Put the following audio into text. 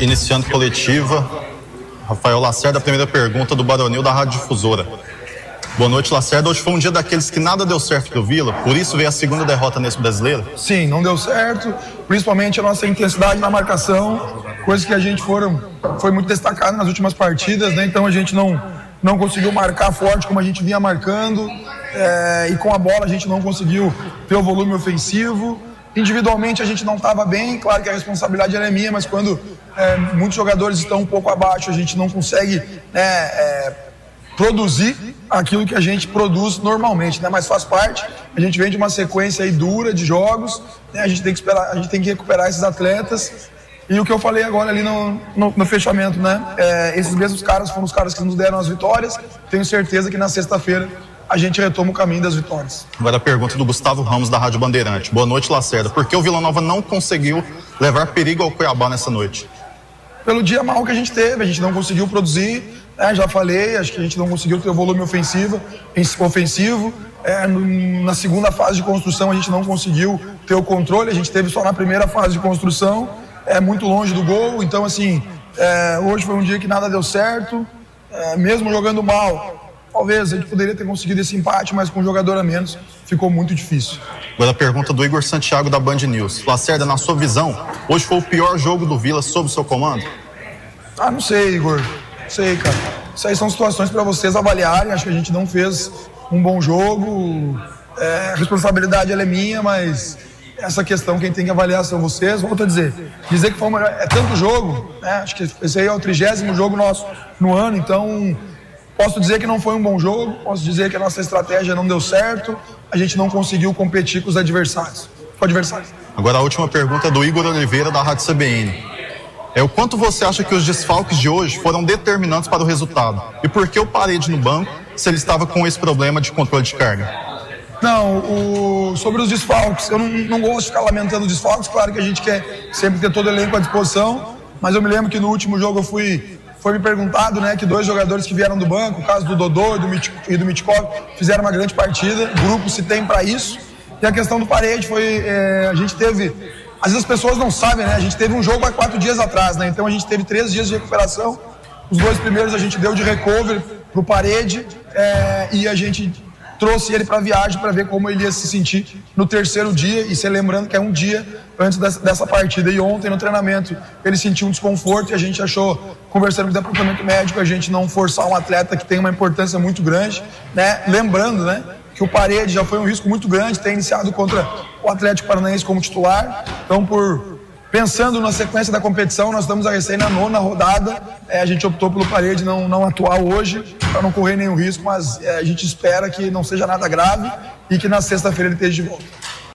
Iniciando coletiva, Rafael Lacerda, a primeira pergunta do Baronil da Rádio Difusora. Boa noite, Lacerda. Hoje foi um dia daqueles que nada deu certo pro Vila, por isso veio a segunda derrota nesse Brasileiro? Sim, não deu certo, principalmente a nossa intensidade na marcação, coisa que a gente foi muito destacada nas últimas partidas, né? Então a gente não conseguiu marcar forte como a gente vinha marcando, e com a bola a gente não conseguiu ter o volume ofensivo. Individualmente a gente não estava bem, claro que a responsabilidade é minha, mas quando muitos jogadores estão um pouco abaixo, a gente não consegue produzir aquilo que a gente produz normalmente, né? Mas faz parte, a gente vem de uma sequência aí dura de jogos, né? A gente tem que esperar, a gente tem que recuperar esses atletas. E o que eu falei agora ali no fechamento, né? Esses mesmos caras foram os caras que nos deram as vitórias. Tenho certeza que na sexta-feira a gente retoma o caminho das vitórias. Agora a pergunta do Gustavo Ramos, da Rádio Bandeirante. Boa noite, Lacerda. Por que o Vila Nova não conseguiu levar perigo ao Cuiabá nessa noite? Pelo dia mal que a gente teve, a gente não conseguiu produzir, né? Já falei, acho que a gente não conseguiu ter o volume ofensivo. Na segunda fase de construção a gente não conseguiu ter o controle, a gente teve só na primeira fase de construção, muito longe do gol. Então assim, hoje foi um dia que nada deu certo, mesmo jogando mal. Talvez a gente poderia ter conseguido esse empate, mas com um jogador a menos ficou muito difícil. Agora a pergunta do Igor Santiago, da Band News. Lacerda, na sua visão, hoje foi o pior jogo do Vila sob o seu comando? Não sei, Igor. Não sei, cara. Isso aí são situações para vocês avaliarem. Acho que a gente não fez um bom jogo. A responsabilidade é minha, mas essa questão quem tem que avaliar são vocês. Volto a dizer que foi tanto jogo, né? Acho que esse aí é o 30º jogo nosso no ano, então posso dizer que não foi um bom jogo, posso dizer que a nossa estratégia não deu certo, a gente não conseguiu competir com os adversários. Agora a última pergunta é do Igor Oliveira, da Rádio CBN. O quanto você acha que os desfalques de hoje foram determinantes para o resultado? E por que o Parede no banco, se ele estava com esse problema de controle de carga? Não, sobre os desfalques, eu não gosto de ficar lamentando os desfalques, claro que a gente quer sempre ter todo o elenco à disposição, mas eu me lembro que no último jogo foi me perguntado, né, que 2 jogadores que vieram do banco, o caso do Dodô e do Mitkov, fizeram uma grande partida. O grupo se tem para isso. E a questão do Parede a gente teve, às vezes as pessoas não sabem, né, a gente teve um jogo há 4 dias atrás, né, então a gente teve 3 dias de recuperação. Os 2 primeiros a gente deu de recovery pro Parede, e a gente trouxe ele para a viagem para ver como ele ia se sentir no 3º dia, e se lembrando que é um dia antes dessa partida. E ontem no treinamento ele sentiu um desconforto e a gente achou, conversando com o departamento médico, a gente não forçar um atleta que tem uma importância muito grande, né? Lembrando, né, que o Parede já foi um risco muito grande ter iniciado contra o Atlético Paranaense como titular. Então, pensando na sequência da competição, nós estamos na 9ª rodada, a gente optou pelo Parede não atuar hoje, para não correr nenhum risco, mas a gente espera que não seja nada grave e que na sexta-feira ele esteja de volta.